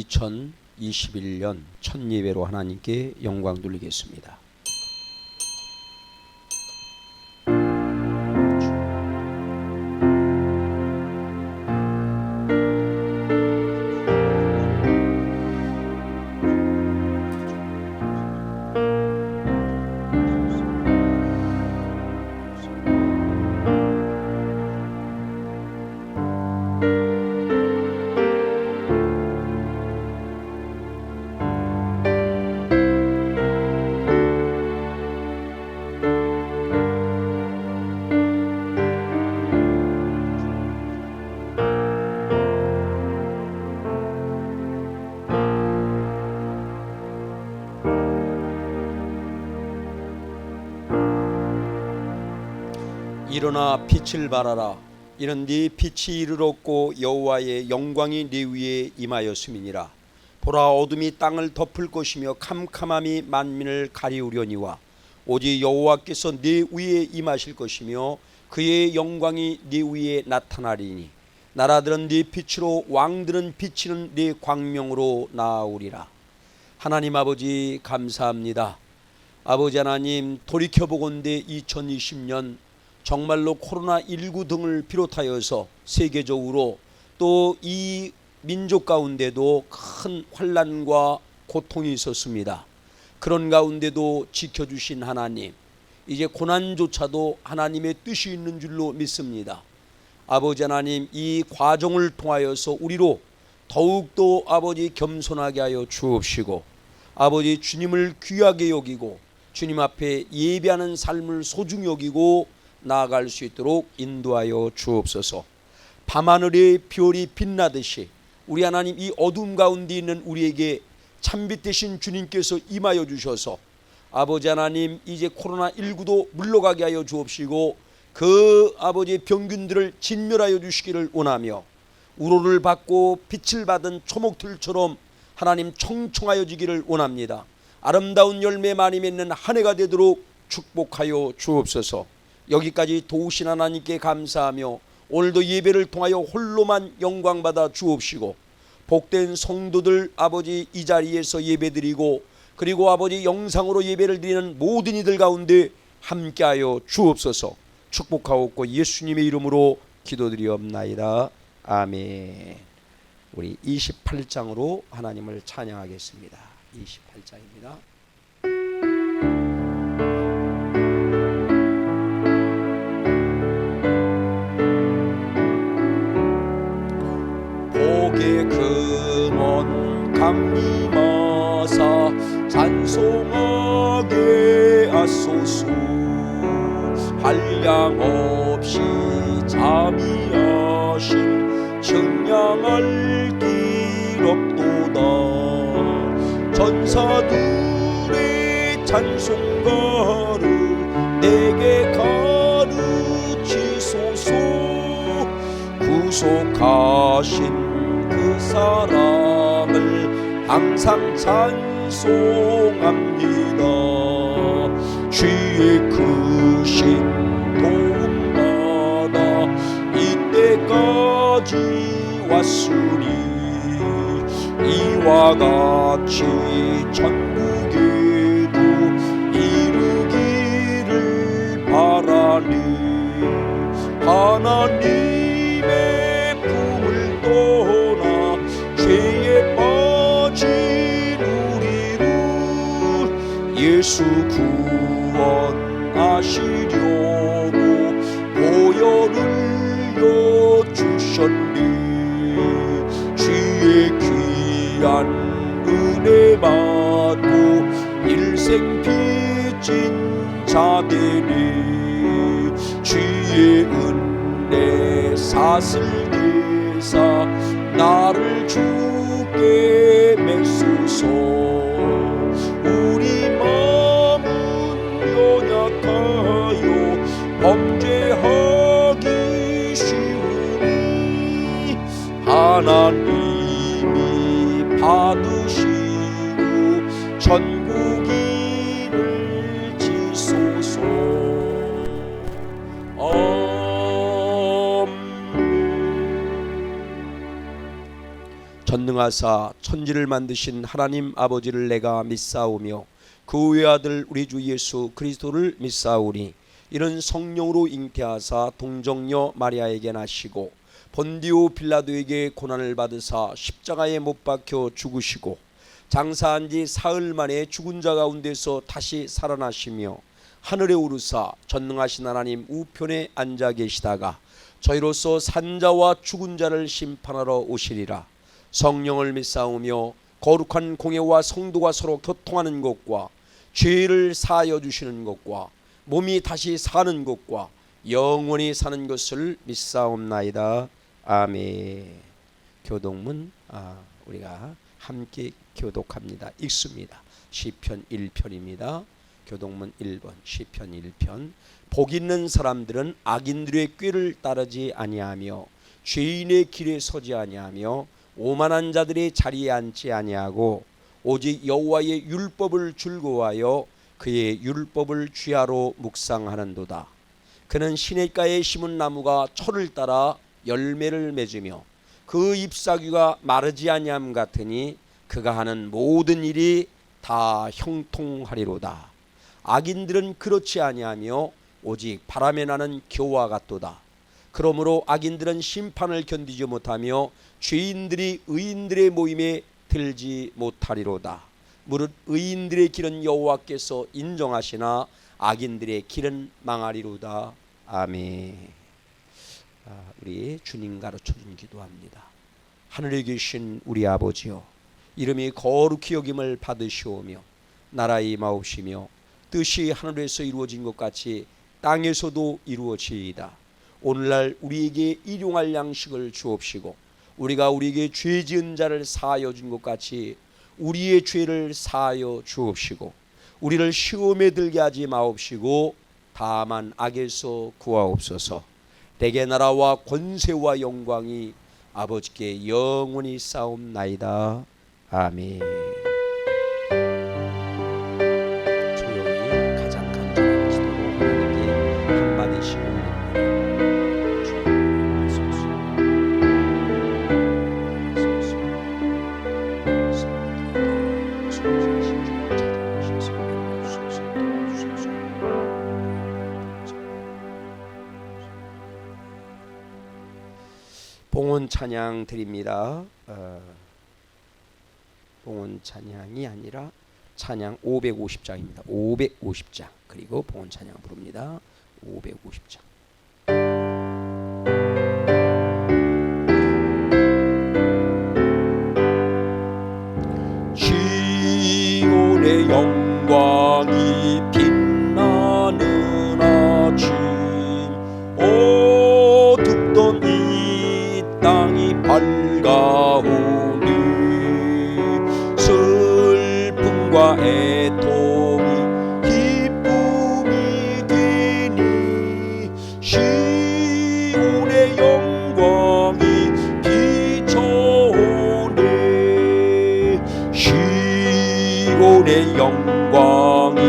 2021년 첫 예배로 하나님께 영광 돌리겠습니다. 일어나 빛을 발하라. 이는 네 빛이 이르렀고 여호와의 영광이 네 위에 임하였음이니라. 보라, 어둠이 땅을 덮을 것이며 캄캄함이 만민을 가리우려니와 오직 여호와께서 네 위에 임하실 것이며 그의 영광이 네 위에 나타나리니 나라들은 네 빛으로 왕들은 비치는 네 광명으로 나아오리라. 하나님 아버지 감사합니다. 아버지 하나님, 돌이켜보건대 2020년 정말로 코로나19 등을 비롯하여서 세계적으로 또 이 민족 가운데도 큰 환난과 고통이 있었습니다. 그런 가운데도 지켜주신 하나님, 이제 고난조차도 하나님의 뜻이 있는 줄로 믿습니다. 아버지 하나님, 이 과정을 통하여서 우리로 더욱더 아버지 겸손하게 하여 주옵시고, 아버지 주님을 귀하게 여기고 주님 앞에 예배하는 삶을 소중히 여기고 나아갈 수 있도록 인도하여 주옵소서. 밤하늘에 별이 빛나듯이 우리 하나님, 이 어둠 가운데 있는 우리에게 참빛 되신 주님께서 임하여 주셔서 아버지 하나님, 이제 코로나19도 물러가게 하여 주옵시고 그 아버지의 병균들을 진멸하여 주시기를 원하며 우로를 받고 빛을 받은 초목들처럼 하나님 청청하여지기를 원합니다. 아름다운 열매 많이 맺는 한 해가 되도록 축복하여 주옵소서. 여기까지 도우신 하나님께 감사하며 오늘도 예배를 통하여 홀로만 영광받아 주옵시고 복된 성도들 아버지 이 자리에서 예배드리고 그리고 아버지 영상으로 예배를 드리는 모든 이들 가운데 함께하여 주옵소서. 축복하옵고 예수님의 이름으로 기도드리옵나이다. 아멘. 우리 28장으로 하나님을 찬양하겠습니다. 28장입니다. 복의 근원 강림하사 찬송하게 하소서. 한량없이 자비하신 청량할 길 없도다. 전사들의 찬송가를 내게 가르치소서. 구속하신 그 사랑을 항상 찬송합니다. 주의 크신 도움받아 이때까지 왔으니 이와 같이 천국에도 이르기를 바라니 하나님의 품을 떠나 죄에 빠진 우리를 예수 구원하시려고 보혈을 여주셨네. 주의 귀한 은혜 받고 일생 빚진 자되니 주의 은혜 사슬대사 나를 주께 메소서. 우리 마음은 연약하여 범죄하기 쉬우니 하나님이 받으시고 천국인을 지소서. 전능하사 천지를 만드신 하나님 아버지를 내가 믿사오며 그 외아들 우리 주 예수 그리스도를 믿사오니 이는 성령으로 잉태하사 동정녀 마리아에게 나시고 본디오 빌라도에게 고난을 받으사 십자가에 못 박혀 죽으시고 장사한 지 사흘 만에 죽은 자 가운데서 다시 살아나시며 하늘에 오르사 전능하신 하나님 우편에 앉아 계시다가 저희로서 산자와 죽은 자를 심판하러 오시리라. 성령을 믿사오며 거룩한 공예와 성도가 서로 교통하는 것과 죄를 사하여 주시는 것과 몸이 다시 사는 것과 영원히 사는 것을 믿사옵나이다. 아멘. 교독문 우리가 함께 교독합니다. 읽습니다. 시편 1편입니다. 교독문 1번 시편 1편. 복 있는 사람들은 악인들의 꾀를 따르지 아니하며 죄인의 길에 서지 아니하며 오만한 자들의 자리에 앉지 아니하고 오직 여호와의 율법을 즐거워하여 그의 율법을 주야로 묵상하는도다. 그는 시냇가에 심은 나무가 철을 따라 열매를 맺으며 그 잎사귀가 마르지 아니함 같으니 그가 하는 모든 일이 다 형통하리로다. 악인들은 그렇지 아니하며 오직 바람에 나는 겨와 같도다. 그러므로 악인들은 심판을 견디지 못하며 죄인들이 의인들의 모임에 들지 못하리로다. 무릇 의인들의 길은 여호와께서 인정하시나 악인들의 길은 망하리로다. 아멘. 우리 주님 가르쳐준 기도합니다. 하늘에 계신 우리 아버지여, 이름이 거룩히 여김을 받으시오며 나라의 임하옵시며 뜻이 하늘에서 이루어진 것 같이 땅에서도 이루어지이다. 오늘날 우리에게 일용할 양식을 주옵시고 우리가 우리에게 죄 지은 자를 사하여 준 것 같이 우리의 죄를 사하여 주옵시고 우리를 시험에 들게 하지 마옵시고 다만 악에서 구하옵소서. 대개 나라와 권세와 영광이 아버지께 영원히 싸움나이다. 아멘. 조용히 가장 간절한 기도로 하나님께 한마디씩 올립니다. 봉헌 찬양 드립니다. 봉헌 찬양이 아니라 찬양 550장입니다. 550장. 그리고 봉헌 찬양 부릅니다. 550장. 시온의 영광이 빛나는 아침, 어둡던 이 땅이 밝아오니 슬픔과 애통이 기쁨이 되니 시온의 영광이 비춰오네. 시온의 영광이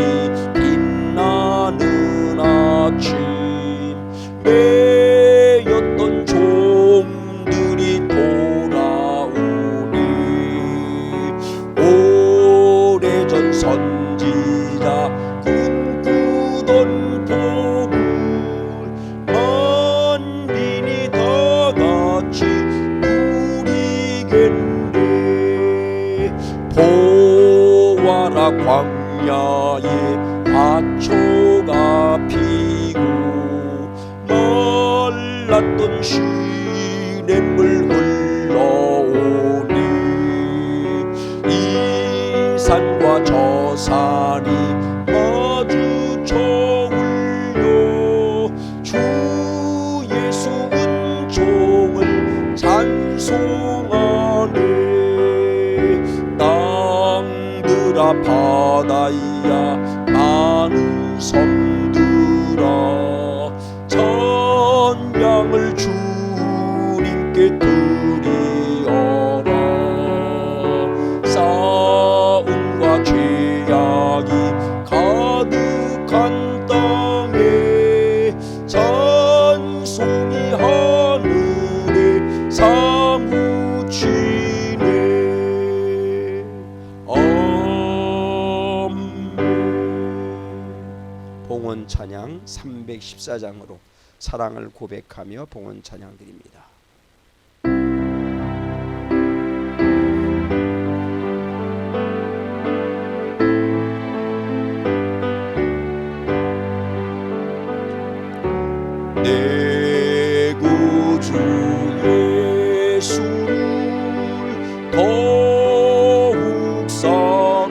찬양 314장으로 사랑을 고백하며 봉헌 찬양 드립니다. 내 구주 예수를 더욱 사랑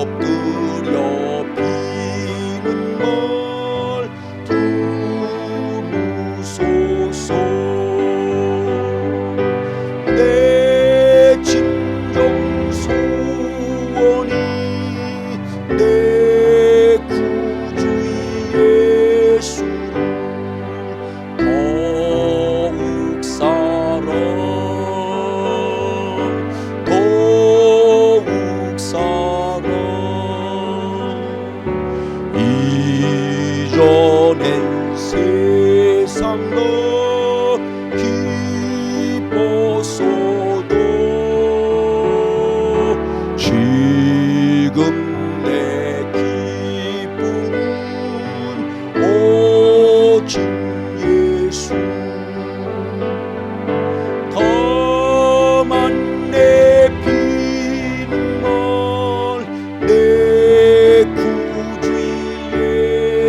엎드려 비는 말 들으소서. 내 진정 소원이 내 구주 예수를 더욱 사랑 더욱 사랑. 이전엔 세상 너 기뻤어도 지금 내 기쁨은 오직 예수. 다만 내 피는 말 내 구주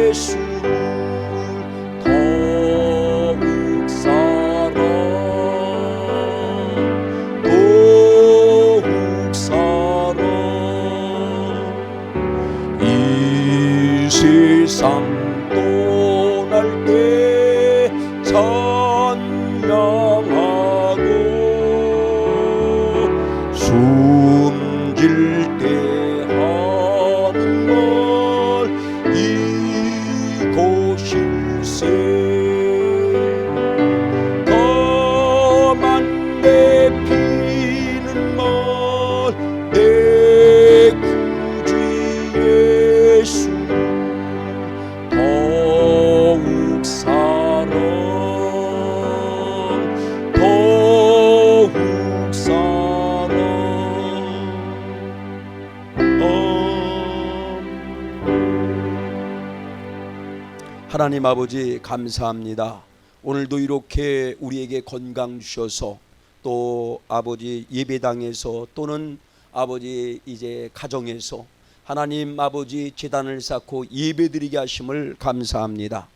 예수를 더욱 사랑 더욱 사랑. 이 세상 떠날 때 찬양하고 숨질 때 하는 말 이것일세. 다만 내 피는 말 내 구주 예수를 더욱 사랑 더욱 사랑. 하나님 아버지 감사합니다. 오늘도 이렇게 우리에게 건강 주셔서 또 아버지 예배당에서 또는 아버지 이제 가정에서 하나님 아버지 제단을 쌓고 예배드리게 하심을 감사합니다.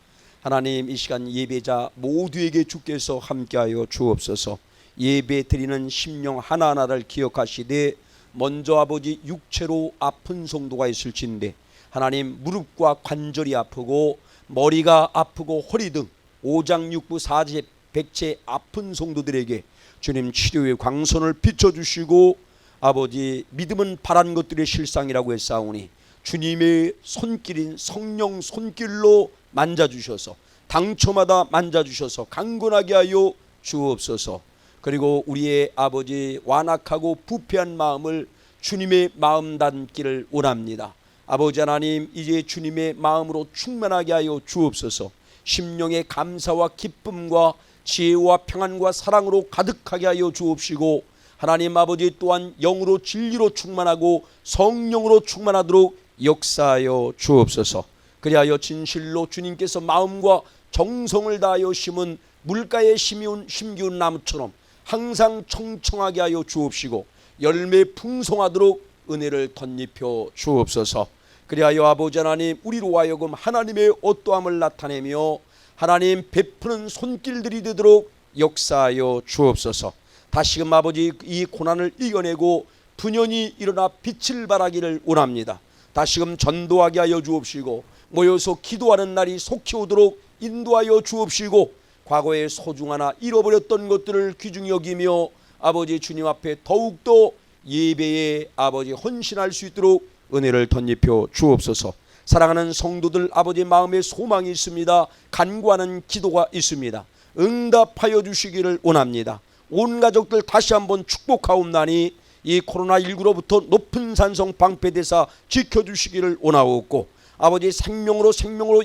하나님 이 시간 예배자 모두에게 주께서 함께하여 주옵소서. 예배드리는 심령 하나하나를 기억하시되 먼저 아버지 육체로 아픈 성도가 있을진데 하나님 무릎과 관절이 아프고 머리가 아프고 허리 등 오장육부 사제 백체 아픈 성도들에게 주님 치료의 광선을 비춰주시고 아버지 믿음은 바란 것들의 실상이라고 했사오니 주님의 손길인 성령 손길로 만져주셔서 당초마다 만져주셔서 강건하게 하여 주옵소서. 그리고 우리의 아버지 완악하고 부패한 마음을 주님의 마음 닮기를 원합니다. 아버지 하나님 이제 주님의 마음으로 충만하게 하여 주옵소서. 심령의 감사와 기쁨과 지혜와 평안과 사랑으로 가득하게 하여 주옵시고 하나님 아버지 또한 영으로 진리로 충만하고 성령으로 충만하도록 역사하여 주옵소서. 그리하여 진실로 주님께서 마음과 정성을 다하여 심은 물가에 심기운 나무처럼 항상 청청하게 하여 주옵시고 열매 풍성하도록 은혜를 덧입혀 주옵소서. 그리하여 아버지 하나님 우리로 하여금 하나님의 어떠함을 나타내며 하나님 베푸는 손길들이 되도록 역사하여 주옵소서. 다시금 아버지 이 고난을 이겨내고 분연히 일어나 빛을 발하기를 원합니다. 다시금 전도하게 하여 주옵시고 모여서 기도하는 날이 속히 오도록 인도하여 주옵시고 과거에 소중하나 잃어버렸던 것들을 귀중히 여기며 아버지 주님 앞에 더욱더 예배에 아버지 헌신할 수 있도록 은혜를 덧입혀 주옵소서. 사랑하는 성도들 아버지 마음에 소망이 있습니다. 간구하는 기도가 있습니다. 응답하여 주시기를 원합니다. 온 가족들 다시 한번 축복하옵나니 이 코로나19로부터 높은 산성 방패대사 지켜주시기를 원하옵고 아버지 생명으로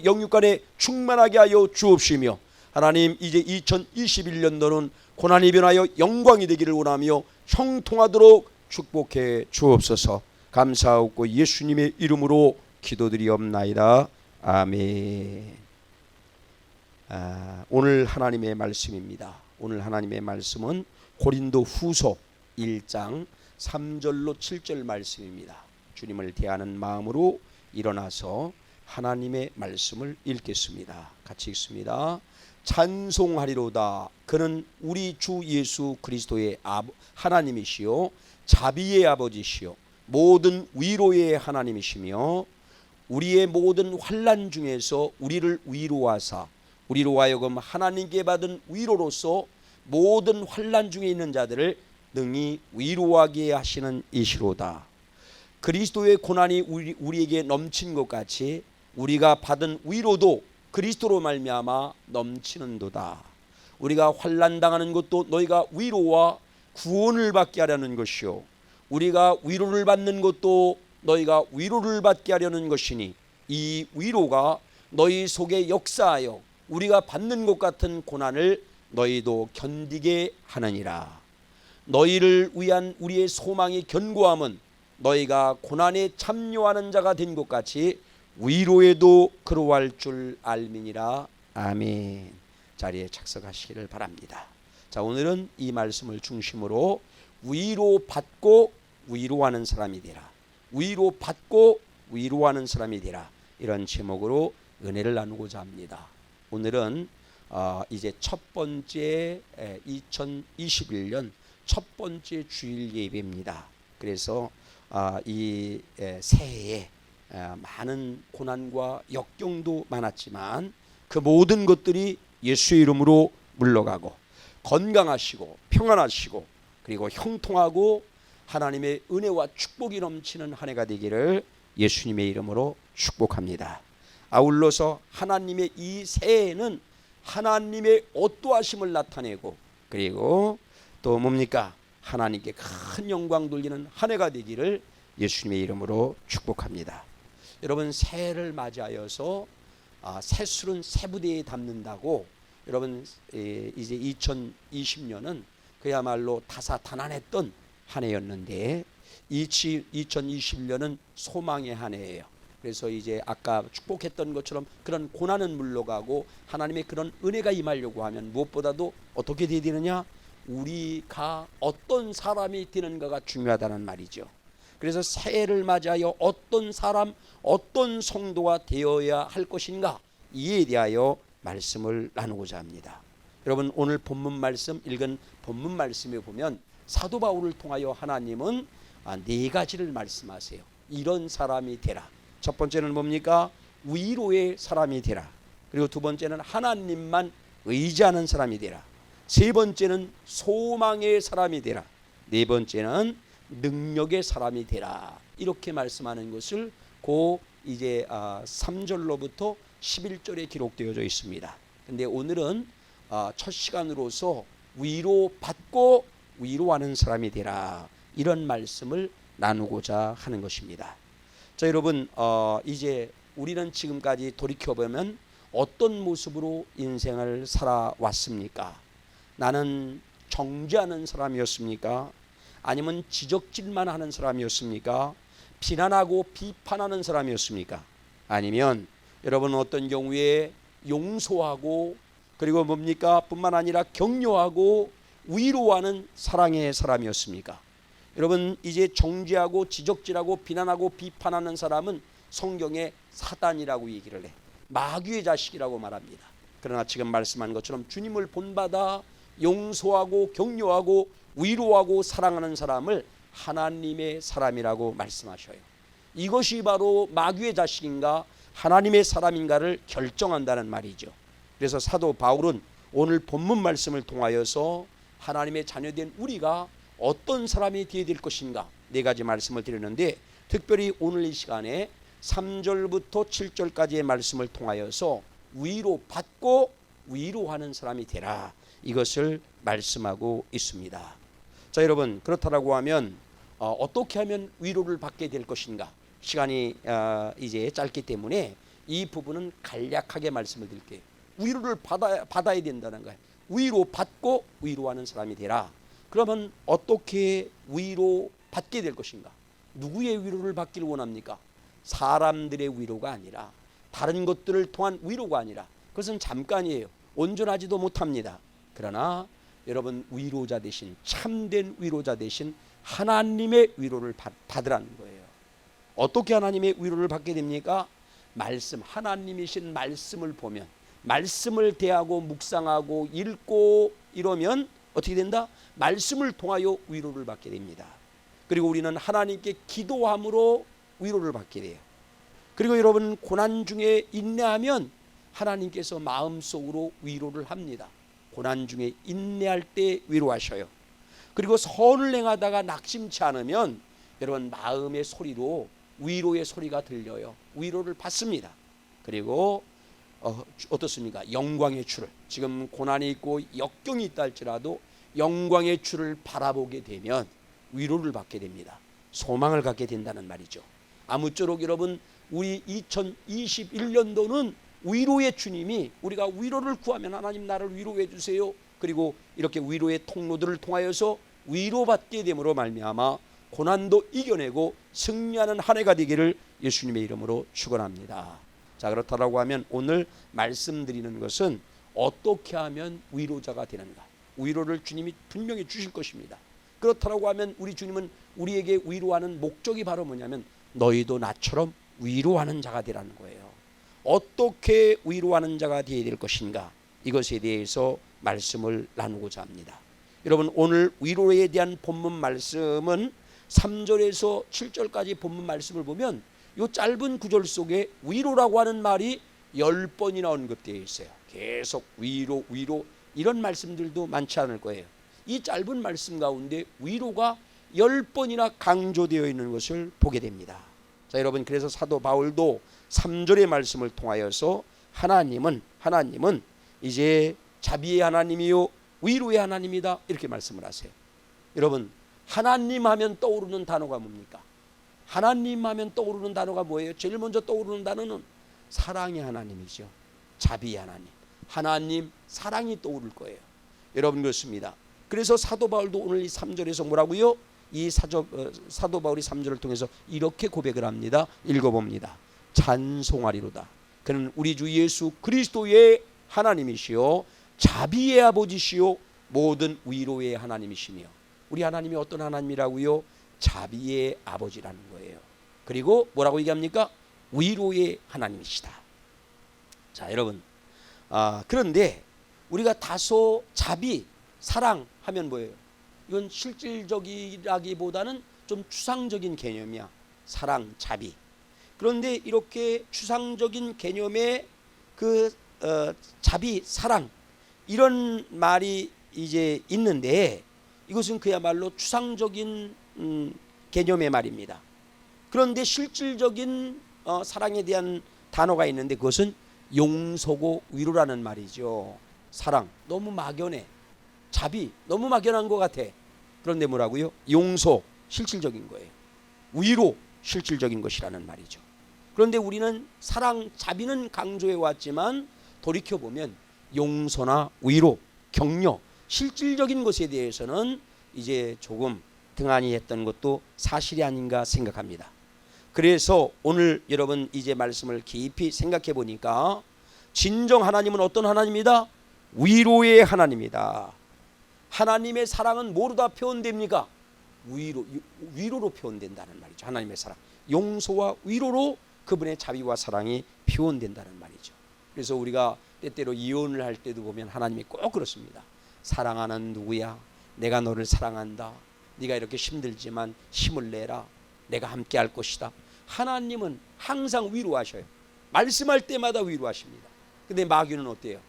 영육간에 충만하게 하여 주옵시며 하나님 이제 2021년도는 고난이 변하여 영광이 되기를 원하며 형통하도록 축복해 주옵소서. 감사하고 예수님의 이름으로 기도드리옵나이다. 아멘. 오늘 하나님의 말씀입니다. 오늘 하나님의 말씀은 고린도 후서 1장 3절로 7절 말씀입니다. 주님을 대하는 마음으로 일어나서 하나님의 말씀을 읽겠습니다. 같이 읽습니다. 찬송하리로다. 그는 우리 주 예수 그리스도의 하나님이시요 자비의 아버지시요 모든 위로의 하나님이시며 우리의 모든 환난 중에서 우리를 위로하사 우리로 하여금 하나님께 받은 위로로서 모든 환난 중에 있는 자들을 능히 위로하게 하시는 이시로다. 그리스도의 고난이 우리에게 넘친 것 같이 우리가 받은 위로도 그리스도로 말미암아 넘치는도다. 우리가 환난 당하는 것도 너희가 위로와 구원을 받게 하려는 것이요 우리가 위로를 받는 것도 너희가 위로를 받게 하려는 것이니 이 위로가 너희 속에 역사하여 우리가 받는 것 같은 고난을 너희도 견디게 하느니라. 너희를 위한 우리의 소망이 견고함은 너희가 고난에 참여하는 자가 된 것 같이 위로에도 그러할 줄 알미니라. 아멘. 자리에 착석하시기를 바랍니다. 자, 오늘은 이 말씀을 중심으로 위로받고 위로하는 사람이 되라, 위로받고 위로하는 사람이 되라, 이런 제목으로 은혜를 나누고자 합니다. 오늘은 이제 첫 번째 2021년 첫 번째 주일 예배입니다. 그래서 이 새해에 많은 고난과 역경도 많았지만 그 모든 것들이 예수의 이름으로 물러가고 건강하시고 평안하시고 그리고 형통하고 하나님의 은혜와 축복이 넘치는 한 해가 되기를 예수님의 이름으로 축복합니다. 아울러서 하나님의 이 새해에는 하나님의 어떠하심을 나타내고 그리고 또 뭡니까? 하나님께 큰 영광 돌리는 한 해가 되기를 예수님의 이름으로 축복합니다. 여러분, 새해를 맞이하여서 새술은 새부대에 담는다고, 여러분 이제 2020년은 그야말로 다사다난했던 한 해였는데 2021년은 소망의 한 해예요. 그래서 이제 아까 축복했던 것처럼 그런 고난은 물러가고 하나님의 그런 은혜가 임하려고 하면 무엇보다도 어떻게 되어야 되느냐? 우리가 어떤 사람이 되는가가 중요하다는 말이죠. 그래서 새해를 맞이하여 어떤 사람, 어떤 성도가 되어야 할 것인가, 이에 대하여 말씀을 나누고자 합니다. 여러분, 오늘 본문 말씀 읽은 본문 말씀에 보면 사도 바울을 통하여 하나님은 네 가지를 말씀하세요. 이런 사람이 되라. 첫 번째는 뭡니까? 위로의 사람이 되라. 그리고 두 번째는 하나님만 의지하는 사람이 되라. 세 번째는 소망의 사람이 되라. 네 번째는 능력의 사람이 되라. 이렇게 말씀하는 것을 이제 3절로부터 11절에 기록되어져 있습니다. 근데 오늘은 첫 시간으로서 위로받고 위로하는 사람이 되라, 이런 말씀을 나누고자 하는 것입니다. 자, 여러분, 이제 우리는 지금까지 돌이켜보면 어떤 모습으로 인생을 살아왔습니까? 나는 정죄하는 사람이었습니까? 아니면 지적질만 하는 사람이었습니까? 비난하고 비판하는 사람이었습니까? 아니면 여러분 어떤 경우에 용서하고 그리고 뭡니까? 뿐만 아니라 격려하고 위로하는 사랑의 사람이었습니까? 여러분, 이제 정죄하고 지적질하고 비난하고 비판하는 사람은 성경에 사단이라고 얘기를 해. 마귀의 자식이라고 말합니다. 그러나 지금 말씀한 것처럼 주님을 본받아 용서하고 격려하고 위로하고 사랑하는 사람을 하나님의 사람이라고 말씀하셔요. 이것이 바로 마귀의 자식인가 하나님의 사람인가를 결정한다는 말이죠. 그래서 사도 바울은 오늘 본문 말씀을 통하여서 하나님의 자녀된 우리가 어떤 사람이 되어야 될 것인가 네 가지 말씀을 드렸는데, 특별히 오늘 이 시간에 3절부터 7절까지의 말씀을 통하여서 위로받고 위로하는 사람이 되라, 이것을 말씀하고 있습니다. 자, 여러분, 그렇다라고 하면 어떻게 하면 위로를 받게 될 것인가? 시간이 이제 짧기 때문에 이 부분은 간략하게 말씀을 드릴게요. 위로를 받아야 된다는 거예요. 위로받고 위로하는 사람이 되라. 그러면 어떻게 위로받게 될 것인가? 누구의 위로를 받기를 원합니까? 사람들의 위로가 아니라, 다른 것들을 통한 위로가 아니라, 그것은 잠깐이에요. 온전하지도 못합니다. 그러나 여러분, 위로자 되신, 참된 위로자 되신 하나님의 위로를 받으라는 거예요. 어떻게 하나님의 위로를 받게 됩니까? 말씀, 하나님이신 말씀을 보면, 말씀을 대하고 묵상하고 읽고 이러면 어떻게 된다? 말씀을 통하여 위로를 받게 됩니다. 그리고 우리는 하나님께 기도함으로 위로를 받게 돼요. 그리고 여러분, 고난 중에 인내하면 하나님께서 마음속으로 위로를 합니다. 고난 중에 인내할 때 위로하셔요. 그리고 선을 행하다가 낙심치 않으면 여러분, 마음의 소리로 위로의 소리가 들려요. 위로를 받습니다. 그리고 어떻습니까? 영광의 주를, 지금 고난이 있고 역경이 있다 할지라도 영광의 주를 바라보게 되면 위로를 받게 됩니다. 소망을 갖게 된다는 말이죠. 아무쪼록 여러분, 우리 2021년도는 위로의 주님이, 우리가 위로를 구하면 하나님 나를 위로해 주세요. 그리고 이렇게 위로의 통로들을 통하여서 위로받게 됨으로 말미암아 고난도 이겨내고 승리하는 한 해가 되기를 예수님의 이름으로 축원합니다. 자, 그렇다라고 하면 오늘 말씀드리는 것은 어떻게 하면 위로자가 되는가, 위로를 주님이 분명히 주실 것입니다. 그렇다라고 하면 우리 주님은 우리에게 위로하는 목적이 바로 뭐냐면 너희도 나처럼 위로하는 자가 되라는 거예요. 어떻게 위로하는 자가 되어야 될 것인가, 이것에 대해서 말씀을 나누고자 합니다. 여러분, 오늘 위로에 대한 본문 말씀은 3절에서 7절까지 본문 말씀을 보면 이 짧은 구절 속에 위로라고 하는 말이 10번이나 언급되어 있어요. 계속 위로 이런 말씀들도 많지 않을 거예요. 이 짧은 말씀 가운데 위로가 10번이나 강조되어 있는 것을 보게 됩니다. 자, 여러분, 그래서 사도 바울도 3절의 말씀을 통하여서 하나님은 이제 자비의 하나님이요 위로의 하나님이다, 이렇게 말씀을 하세요. 여러분, 하나님 하면 떠오르는 단어가 뭡니까? 하나님 하면 떠오르는 단어가 뭐예요? 제일 먼저 떠오르는 단어는 사랑의 하나님이죠. 자비의 하나님, 하나님 사랑이 떠오를 거예요. 여러분, 그렇습니다. 그래서 사도 바울도 오늘 이 3절에서 뭐라고요? 이 사도 바울이 3절을 통해서 이렇게 고백을 합니다. 읽어봅니다. 찬송하리로다. 그는 우리 주 예수 그리스도의 하나님이시요 자비의 아버지시요 모든 위로의 하나님이시며, 우리 하나님이 어떤 하나님이라고요? 자비의 아버지라는 거예요. 그리고 뭐라고 얘기합니까? 위로의 하나님이시다. 자, 여러분, 그런데 우리가 다소 자비, 사랑 하면 뭐예요? 이건 실질적이라기보다는 좀 추상적인 개념이야. 사랑, 자비. 그런데 이렇게 추상적인 개념의 그 자비, 사랑, 이런 말이 이제 있는데 이것은 그야말로 추상적인 개념의 말입니다. 그런데 실질적인 사랑에 대한 단어가 있는데 그것은 용서고 위로라는 말이죠. 사랑, 너무 막연해. 자비, 너무 막연한 것 같아. 그런데 뭐라고요? 용서, 실질적인 거예요. 위로, 실질적인 것이라는 말이죠. 그런데 우리는 사랑, 자비는 강조해 왔지만 돌이켜보면 용서나 위로, 격려, 실질적인 것에 대해서는 이제 조금 등한히 했던 것도 사실이 아닌가 생각합니다. 그래서 오늘 여러분 이제 말씀을 깊이 생각해 보니까 진정 하나님은 어떤 하나님이다? 위로의 하나님이다. 하나님의 사랑은 뭐로 다 표현됩니까? 위로로 표현된다는 말이죠. 하나님의 사랑, 용서와 위로로 그분의 자비와 사랑이 표현된다는 말이죠. 그래서 우리가 때때로 이혼을 할 때도 보면 하나님이 꼭 그렇습니다. 사랑하는 누구야, 내가 너를 사랑한다. 네가 이렇게 힘들지만 힘을 내라. 내가 함께 할 것이다. 하나님은 항상 위로하셔요. 말씀할 때마다 위로하십니다. 근데 마귀는 어때요?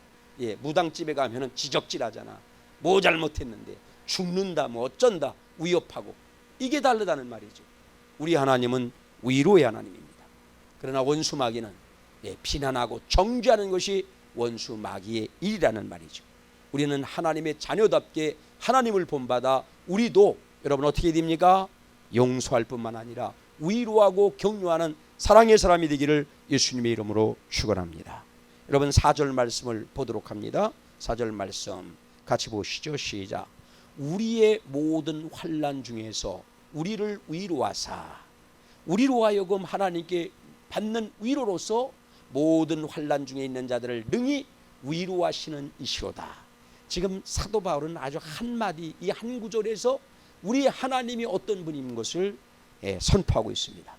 무당집에 가면은 지적질하잖아. 뭐 잘못했는데 죽는다, 뭐 어쩐다, 위협하고. 이게 다르다는 말이죠. 우리 하나님은 위로의 하나님입니다. 그러나 원수 마귀는 비난하고 정죄하는 것이 원수 마귀의 일이라는 말이죠. 우리는 하나님의 자녀답게 하나님을 본받아 우리도 여러분 어떻게 됩니까? 용서할 뿐만 아니라 위로하고 격려하는 사랑의 사람이 되기를 예수님의 이름으로 축원합니다. 여러분 4절 말씀을 보도록 합니다. 4절 말씀 같이 보시죠. 시작. 우리의 모든 환난 중에서 우리를 위로하사. 우리로 하여금 하나님께 받는 위로로서 모든 환난 중에 있는 자들을 능히 위로하시는 이시로다. 지금 사도 바울은 아주 한마디 이 한 구절에서 우리 하나님이 어떤 분인 것을 선포하고 있습니다.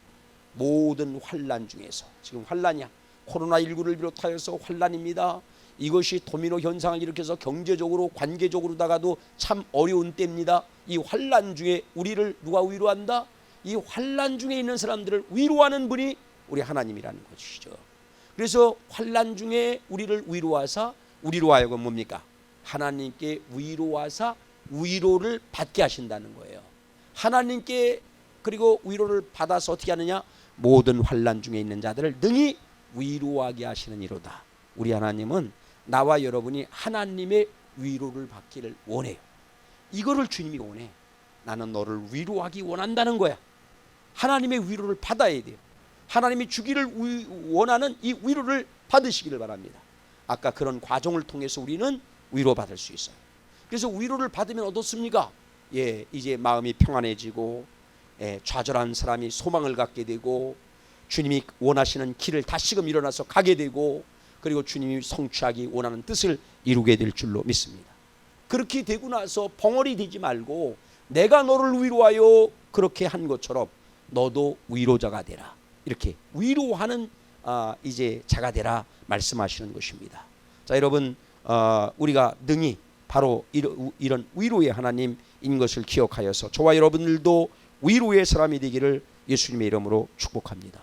모든 환난 중에서, 지금 환난이야, 코로나19를 비롯하여서 환난입니다. 이것이 도미노 현상을 일으켜서 경제적으로 관계적으로다가도 참 어려운 때입니다. 이 환난 중에 우리를 누가 위로한다? 이 환난 중에 있는 사람들을 위로하는 분이 우리 하나님이라는 것이죠. 그래서 환난 중에 우리를 위로하사 우리로 하여금 뭡니까? 하나님께 위로하사 위로를 받게 하신다는 거예요. 하나님께 그리고 위로를 받아서 어떻게 하느냐? 모든 환난 중에 있는 자들을 능히 위로하게 하시는 이로다. 우리 하나님은 나와 여러분이 하나님의 위로를 받기를 원해요. 이거를 주님이 원해. 나는 너를 위로하기 원한다는 거야. 하나님의 위로를 받아야 돼요. 하나님이 주기를 원하는 이 위로를 받으시기를 바랍니다. 아까 그런 과정을 통해서 우리는 위로받을 수 있어요. 그래서 위로를 받으면 어떻습니까? 이제 마음이 평안해지고 좌절한 사람이 소망을 갖게 되고 주님이 원하시는 길을 다시금 일어나서 가게 되고 그리고 주님이 성취하기 원하는 뜻을 이루게 될 줄로 믿습니다. 그렇게 되고 나서 벙어리 되지 말고 내가 너를 위로하여 그렇게 한 것처럼 너도 위로자가 되라. 이렇게 위로하는 이제 자가 되라 말씀하시는 것입니다. 자, 여러분, 우리가 능히 바로 이런 위로의 하나님인 것을 기억하여서 저와 여러분들도 위로의 사람이 되기를 예수님의 이름으로 축복합니다.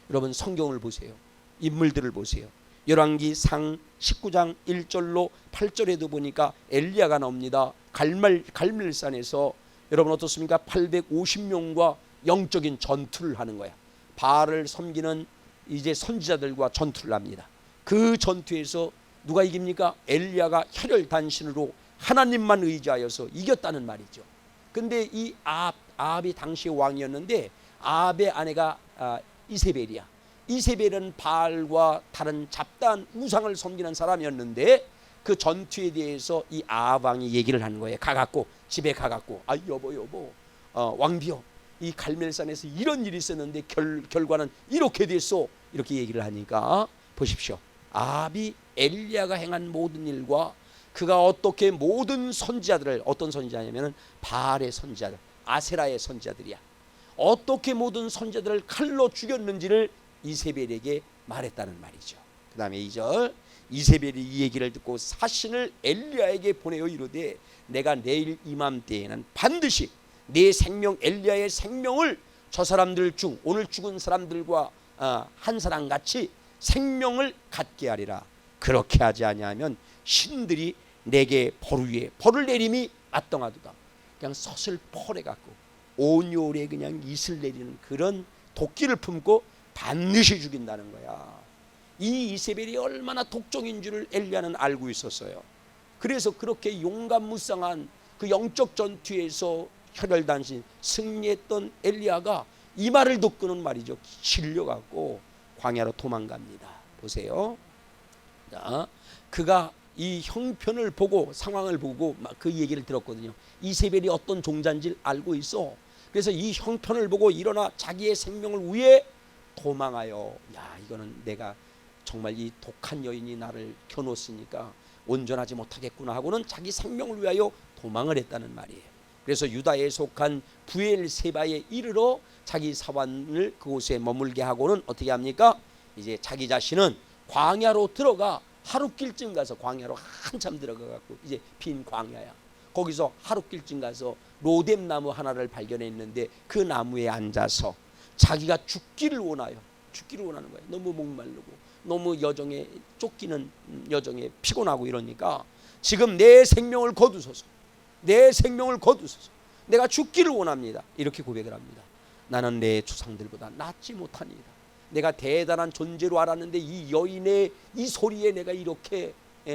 여러분, 성경을 보세요. 인물들을 보세요. 열왕기상 19장 1절로 8절에도 보니까 엘리야가 나옵니다. 갈멜산에서 여러분 어떻습니까? 850명과 영적인 전투를 하는 거야. 바알을 섬기는 이제 선지자들과 전투를 합니다. 그 전투에서 누가 이깁니까? 엘리야가 혈혈단신으로 하나님만 의지하여서 이겼다는 말이죠. 근데 이 아합이 당시 왕이었는데 아합의 아내가 이세벨이야. 이세벨은 바알과 다른 잡다한 우상을 섬기는 사람이었는데 그 전투에 대해서 이 아합 왕이 얘기를 하는 거예요. 가갖고 집에 가갖고 여보 왕비여, 이 갈멜산에서 이런 일이 있었는데 결과는 이렇게 됐어. 이렇게 얘기를 하니까 보십시오. 아합이 엘리야가 행한 모든 일과 그가 어떻게 모든 선지자들을, 어떤 선지자냐면은 바알의 선지자들, 아세라의 선지자들이야. 어떻게 모든 선지자들을 칼로 죽였는지를 이세벨에게 말했다는 말이죠. 그 다음에 2절, 이세벨이 이 얘기를 듣고 사신을 엘리야에게 보내어 이르되 내가 내일 이맘때에는 반드시 내 생명, 엘리야의 생명을 저 사람들 중 오늘 죽은 사람들과 한 사람 같이 생명을 갖게 하리라. 그렇게 하지 아니하면 신들이 내게 벌 위에 벌을 내림이 마땅하도다. 그냥 서슬퍼래 갖고 온열에 그냥 이슬 내리는 그런 도끼를 품고 반드시 죽인다는 거야. 이 이세벨이 얼마나 독종인 줄을 엘리야는 알고 있었어요. 그래서 그렇게 용감무쌍한 그 영적 전투에서 혈혈단신 승리했던 엘리야가 이 말을 듣고는 말이죠, 질려갖고 광야로 도망갑니다. 보세요. 자, 그가 이 형편을 보고 상황을 보고 그 얘기를 들었거든요. 이세벨이 어떤 종자인지를 알고 있어. 그래서 이 형편을 보고 일어나 자기의 생명을 위해 도망하여, 이거는 내가 정말 이 독한 여인이 나를 겨눴으니까 온전하지 못하겠구나 하고는 자기 생명을 위하여 도망을 했다는 말이에요. 그래서 유다에 속한 부엘세바에 이르러 자기 사환을 그곳에 머물게 하고는 어떻게 합니까? 이제 자기 자신은 광야로 들어가 하룻길쯤 가서, 광야로 한참 들어가갖고 이제 빈 광야야. 거기서 하룻길쯤 가서 로뎀 나무 하나를 발견했는데 그 나무에 앉아서 자기가 죽기를 원하는 거예요. 너무 목마르고 너무 여정에 쫓기는 여정에 피곤하고 이러니까 지금 내 생명을 거두소서, 내 생명을 거두소서, 내가 죽기를 원합니다. 이렇게 고백을 합니다. 나는 내 조상들보다 낫지 못하니이다. 내가 대단한 존재로 알았는데 이 여인의 이 소리에 내가 이렇게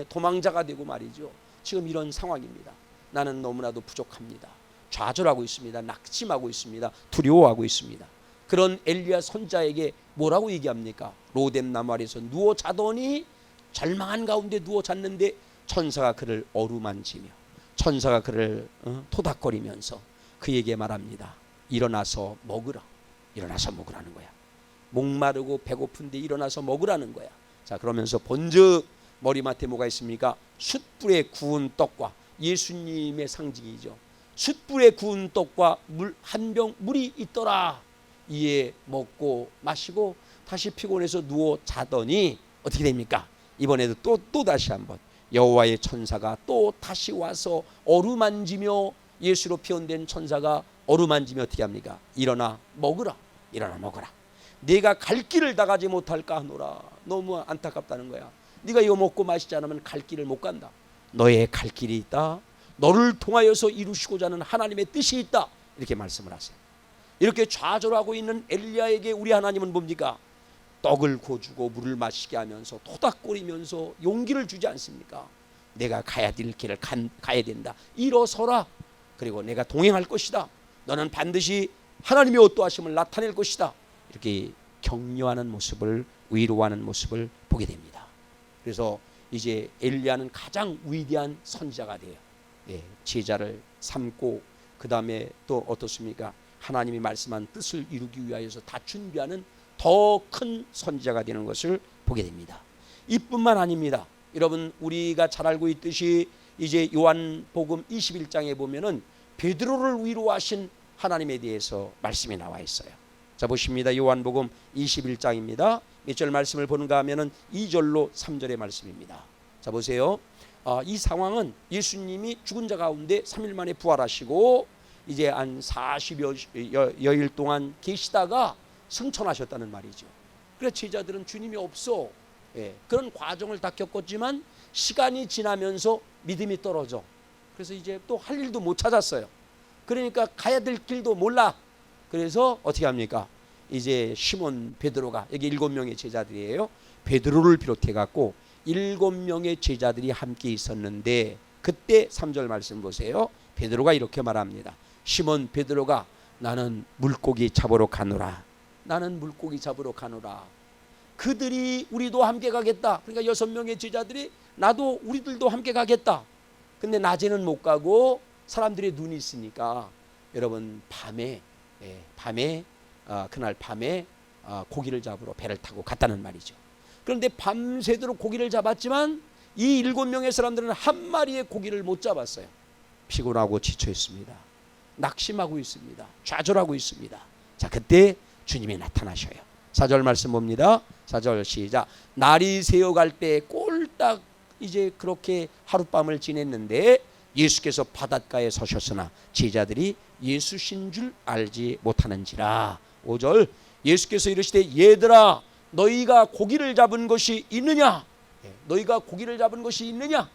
도망자가 되고 말이죠. 지금 이런 상황입니다. 나는 너무나도 부족합니다. 좌절하고 있습니다. 낙심하고 있습니다. 두려워하고 있습니다. 그런 엘리야 선자에게 뭐라고 얘기합니까? 로뎀 나무 아래서 누워 자더니, 절망한 가운데 누워 잤는데 천사가 그를 어루만지며 천사가 그를 토닥거리면서 그에게 말합니다. 일어나서 먹으라. 일어나서 먹으라는 거야. 목마르고 배고픈데 일어나서 먹으라는 거야. 자, 그러면서 번쩍 머리맡에 뭐가 있습니까? 숯불에 구운 떡과, 예수님의 상징이죠. 숯불에 구운 떡과 물 한 병 물이 있더라. 이에 먹고 마시고 다시 피곤해서 누워 자더니 어떻게 됩니까? 이번에도 또 다시 한번 여호와의 천사가 또 다시 와서 어루만지며, 예수로 표현된 천사가 어루만지며 어떻게 합니까? 일어나 먹으라. 일어나 먹으라. 네가 갈 길을 다 가지 못할까 하노라. 너무 안타깝다는 거야. 네가 이거 먹고 마시지 않으면 갈 길을 못 간다. 너의 갈 길이 있다. 너를 통하여서 이루시고자 하는 하나님의 뜻이 있다. 이렇게 말씀을 하세요. 이렇게 좌절하고 있는 엘리야에게 우리 하나님은 뭡니까? 떡을 구워주고 물을 마시게 하면서 토닥거리면서 용기를 주지 않습니까? 내가 가야 될 길을 가야 된다. 일어서라. 그리고 내가 동행할 것이다. 너는 반드시 하나님의 어떠하심을 나타낼 것이다. 이렇게 격려하는 모습을, 위로하는 모습을 보게 됩니다. 그래서 이제 엘리야는 가장 위대한 선지자가 돼요. 제자를 삼고 그 다음에 또 어떻습니까? 하나님이 말씀한 뜻을 이루기 위하여서 다 준비하는 더 큰 선지자가 되는 것을 보게 됩니다. 이뿐만 아닙니다. 여러분, 우리가 잘 알고 있듯이 이제 요한복음 21장에 보면은 베드로를 위로하신 하나님에 대해서 말씀이 나와 있어요. 자, 보십니다. 요한복음 21장입니다. 몇 절 말씀을 보는가 하면은 2절로 3절의 말씀입니다. 자, 보세요. 이 상황은 예수님이 죽은 자 가운데 3일 만에 부활하시고 이제 한 40여일 동안 계시다가 승천하셨다는 말이죠. 그래서 제자들은 주님이 없어. 그런 과정을 다 겪었지만 시간이 지나면서 믿음이 떨어져. 그래서 이제 또 할 일도 못 찾았어요. 그러니까 가야 될 길도 몰라. 그래서 어떻게 합니까? 이제 시몬 베드로가, 여기 7명의 제자들이에요. 베드로를 비롯해 갖고 7명의 제자들이 함께 있었는데, 그때 3절 말씀 보세요. 베드로가 이렇게 말합니다. 시몬 베드로가 나는 물고기 잡으러 가노라. 나는 물고기 잡으러 가노라. 그들이 우리도 함께 가겠다. 그러니까 6명의 제자들이 나도 우리들도 함께 가겠다. 근데 낮에는 못 가고 사람들의 눈이 있으니까 여러분 그날 밤에 고기를 잡으러 배를 타고 갔다는 말이죠. 그런데 밤새도록 고기를 잡았지만 이 7명의 사람들은 한 마리의 고기를 못 잡았어요. 피곤하고 지쳐 있습니다. 낙심하고 있습니다. 좌절하고 있습니다. 자, 그때 주님이 나타나셔요. 4절 말씀 봅니다. 4절 시작. 날이 새어갈 때 꼴딱 이제 그렇게 하룻밤을 지냈는데 예수께서 바닷가에 서셨으나 제자들이 예수신 줄 알지 못하는지라. 5절 예수께서 이르시되 얘들아 너희가 고기를 잡은 것이 있느냐? 너희가 고기를 잡은 것이 있느냐?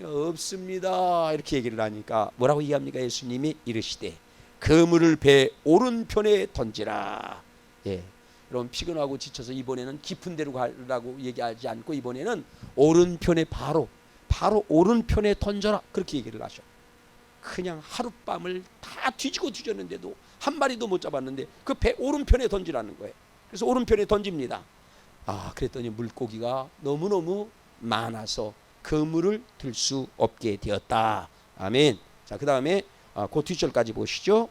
없습니다. 이렇게 얘기를 하니까 뭐라고 얘기합니까? 예수님이 이르시되 그물을 배 오른편에 던지라. 여러분, 피곤하고 지쳐서 이번에는 깊은 데로 가라고 얘기하지 않고 이번에는 오른편에 바로 오른편에 던져라. 그렇게 얘기를 하셔. 그냥 하룻밤을 다 뒤졌는데도 한 마리도 못 잡았는데 그 배 오른편에 던지라는 거예요. 그래서 오른편에 던집니다. 그랬더니 물고기가 너무너무 많아서 그물을 들 수 없게 되었다. 아멘. 자, 그 다음에 그 뒷절까지 보시죠.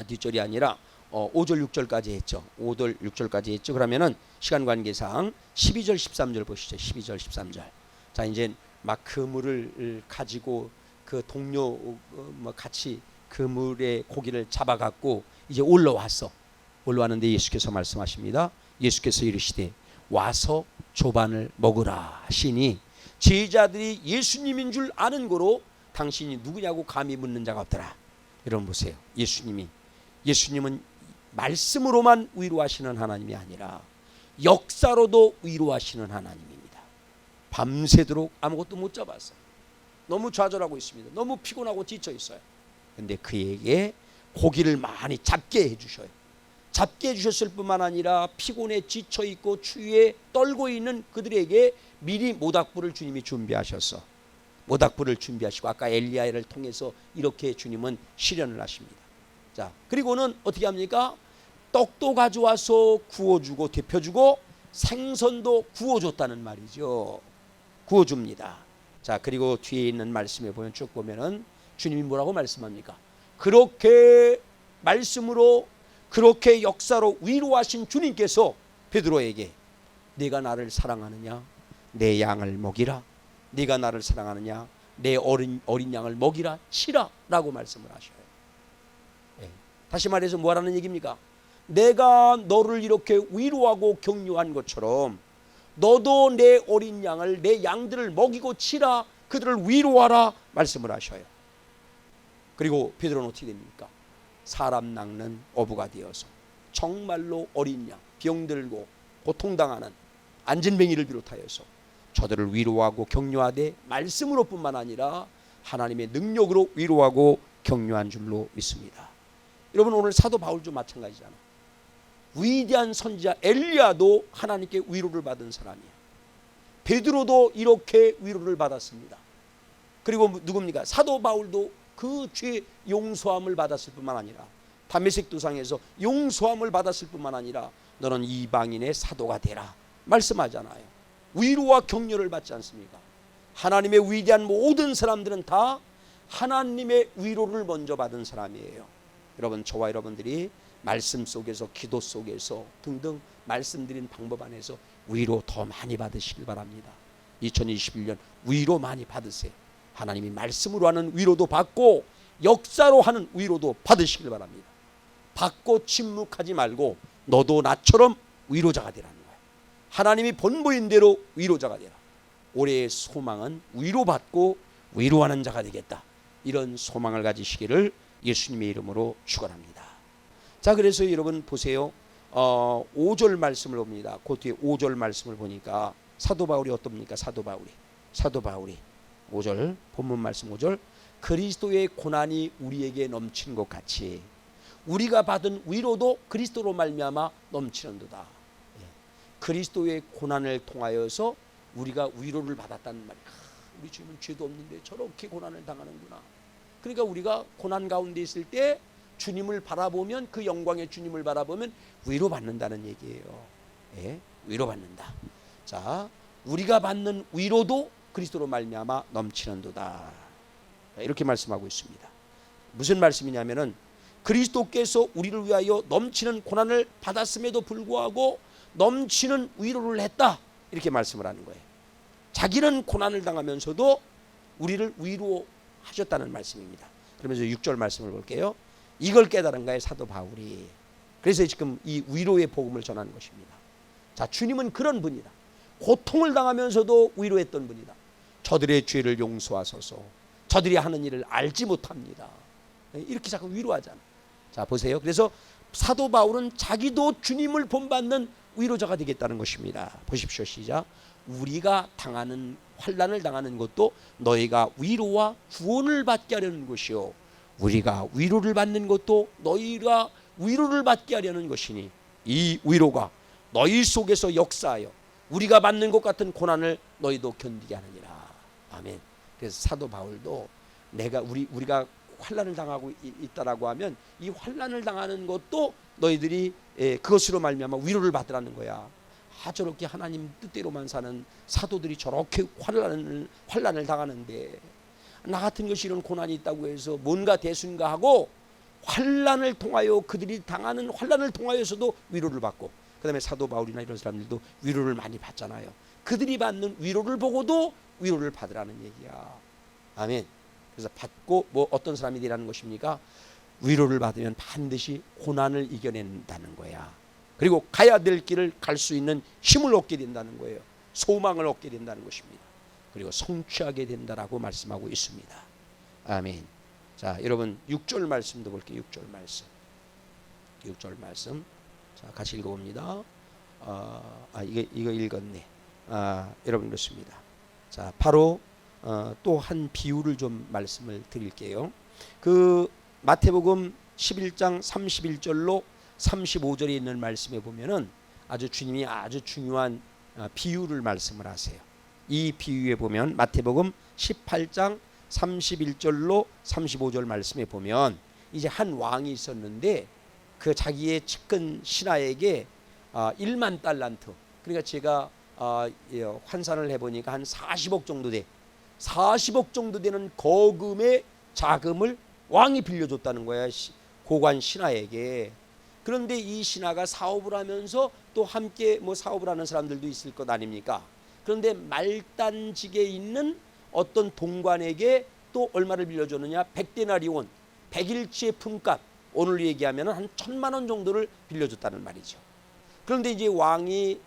뒷절이 아니라 5절 6절까지 했죠. 5절 6절까지 했죠. 그러면은 시간 관계상 12절 13절 보시죠. 12절 13절. 자, 이제 막 그물을 가지고 그 동료 같이 그물에 고기를 잡아갖고 이제 올라왔는데 예수께서 말씀하십니다. 예수께서 이르시되 와서 조반을 먹으라 하시니 제자들이 예수님인 줄 아는 거로 당신이 누구냐고 감히 묻는 자가 없더라. 여러분 보세요. 예수님은 말씀으로만 위로하시는 하나님이 아니라 역사로도 위로하시는 하나님입니다. 밤새도록 아무것도 못 잡았어요. 너무 좌절하고 있습니다. 너무 피곤하고 지쳐 있어요. 근데 그에게 고기를 많이 잡게 해주셔요. 잡게 해주셨을 뿐만 아니라 피곤에 지쳐 있고 추위에 떨고 있는 그들에게 미리 모닥불을 주님이 준비하셔서 모닥불을 준비하시고 아까 엘리야를 통해서 이렇게 주님은 실현을 하십니다. 자, 그리고는 어떻게 합니까? 떡도 가져와서 구워주고 데펴주고 생선도 구워줬다는 말이죠. 구워줍니다. 자, 그리고 뒤에 있는 말씀에 보면 쭉 보면은 주님이 뭐라고 말씀합니까? 그렇게 말씀으로 그렇게 역사로 위로하신 주님께서 베드로에게 네가 나를 사랑하느냐? 내 양을 먹이라. 네가 나를 사랑하느냐? 내 어린 양을 먹이라 치라 라고 말씀을 하셔요. 다시 말해서 뭐라는 얘기입니까? 내가 너를 이렇게 위로하고 격려한 것처럼 너도 내 어린 양을, 내 양들을 먹이고 치라, 그들을 위로하라 말씀을 하셔요. 그리고 베드로는 어떻게 됩니까? 사람 낚는 어부가 되어서 정말로 어린 양, 병들고 고통당하는 안진뱅이를 비롯하여서 저들을 위로하고 격려하되 말씀으로 뿐만 아니라 하나님의 능력으로 위로하고 격려한 줄로 믿습니다. 여러분, 오늘 사도 바울도 마찬가지잖아요. 위대한 선지자 엘리야도 하나님께 위로를 받은 사람이에요. 베드로도 이렇게 위로를 받았습니다. 그리고 누굽니까? 사도 바울도 그 죄 용서함을 받았을 뿐만 아니라 다메섹 도상에서 용서함을 받았을 뿐만 아니라 너는 이방인의 사도가 되라 말씀하잖아요. 위로와 격려를 받지 않습니까? 하나님의 위대한 모든 사람들은 다 하나님의 위로를 먼저 받은 사람이에요. 여러분, 저와 여러분들이 말씀 속에서, 기도 속에서 등등 말씀드린 방법 안에서 위로 더 많이 받으시길 바랍니다. 2021년 위로 많이 받으세요. 하나님이 말씀으로 하는 위로도 받고 역사로 하는 위로도 받으시길 바랍니다. 받고 침묵하지 말고 너도 나처럼 위로자가 되라는 거예요. 하나님이 본보인 대로 위로자가 되라. 올해의 소망은 위로받고 위로하는 자가 되겠다. 이런 소망을 가지시기를 예수님의 이름으로 축원합니다. 자, 그래서 여러분 보세요. 5절 말씀을 봅니다. 그 뒤에 5절 말씀을 보니까 사도 바울이 어떻습니까? 사도 바울이 5절 본문 말씀 5절 그리스도의 고난이 우리에게 넘친 것 같이 우리가 받은 위로도 그리스도로 말미암아 넘치는도다. 그리스도의 고난을 통하여서 우리가 위로를 받았다는 말이야. 우리 주님은 죄도 없는데 저렇게 고난을 당하는구나. 그러니까 우리가 고난 가운데 있을 때 주님을 바라보면, 그 영광의 주님을 바라보면 위로받는다는 얘기예요. 위로받는다. 자, 우리가 받는 위로도 그리스도로 말미암아 넘치는도다. 이렇게 말씀하고 있습니다. 무슨 말씀이냐면은 그리스도께서 우리를 위하여 넘치는 고난을 받았음에도 불구하고 넘치는 위로를 했다. 이렇게 말씀을 하는 거예요. 자기는 고난을 당하면서도 우리를 위로하셨다는 말씀입니다. 그러면서 6절 말씀을 볼게요. 이걸 깨달은 거예요, 사도 바울이. 그래서 지금 이 위로의 복음을 전하는 것입니다. 자, 주님은 그런 분이다. 고통을 당하면서도 위로했던 분이다. 저들의 죄를 용서하소서. 저들이 하는 일을 알지 못합니다. 이렇게 자꾸 위로하잖아. 자, 보세요. 그래서 사도 바울은 자기도 주님을 본받는 위로자가 되겠다는 것입니다. 보십시오. 시작. 우리가 당하는 환난을 당하는 것도 너희가 위로와 구원을 받게 하려는 것이요, 우리가 위로를 받는 것도 너희가 위로를 받게 하려는 것이니 이 위로가 너희 속에서 역사하여 우리가 받는 것 같은 고난을 너희도 견디게 하느니라. 아멘. 그래서 사도 바울도 우리가 환난을 당하고 있다라고 하면 이 환난을 당하는 것도 너희들이 그것으로 말미암아 위로를 받으라는 거야. 저렇게 하나님 뜻대로만 사는 사도들이 저렇게 환난을 당하는데 나 같은 것이 이런 고난이 있다고 해서 뭔가 대수인가 하고 환난을 통하여 그들이 당하는 환난을 통하여서도 위로를 받고, 그 다음에 사도 바울이나 이런 사람들도 위로를 많이 받잖아요. 그들이 받는 위로를 보고도 위로를 받으라는 얘기야. 아멘. 그래서 받고 어떤 사람이 되라는 것입니까? 위로를 받으면 반드시 고난을 이겨낸다는 거야. 그리고 가야 될 길을 갈 수 있는 힘을 얻게 된다는 거예요. 소망을 얻게 된다는 것입니다. 그리고 성취하게 된다라고 말씀하고 있습니다. 아멘. 자, 여러분 6절 말씀도 볼게요. 6절 말씀. 자, 같이 읽어봅니다. 이거 읽었네. 여러분 그렇습니다. 자, 바로 또 한 비유를 좀 말씀을 드릴게요. 그 마태복음 11장 31절로 35절에 있는 말씀에 보면은 주님이 아주 중요한 비유를 말씀을 하세요. 이 비유에 보면 마태복음 18장 31절로 35절 말씀에 보면 이제 한 왕이 있었는데 그 자기의 측근 신하에게 1만 달란트, 그러니까 제가 환산을 해보니까 한 40억 정도 되는 거금의 자금을 왕이 빌려줬다는 거야, 고관 신하에게. 그런데 이 신하가 사업을 하면서 또 함께 뭐 사업을 하는 사람들도 있을 것 아닙니까? 그런데 말단직에 있는 어떤 동관에게 또 얼마를 빌려줬느냐? 100데나리온, 100일치의 품값, 오늘 얘기하면 한 1000만 원 정도를 빌려줬다는 말이죠. 그런데 이제 왕이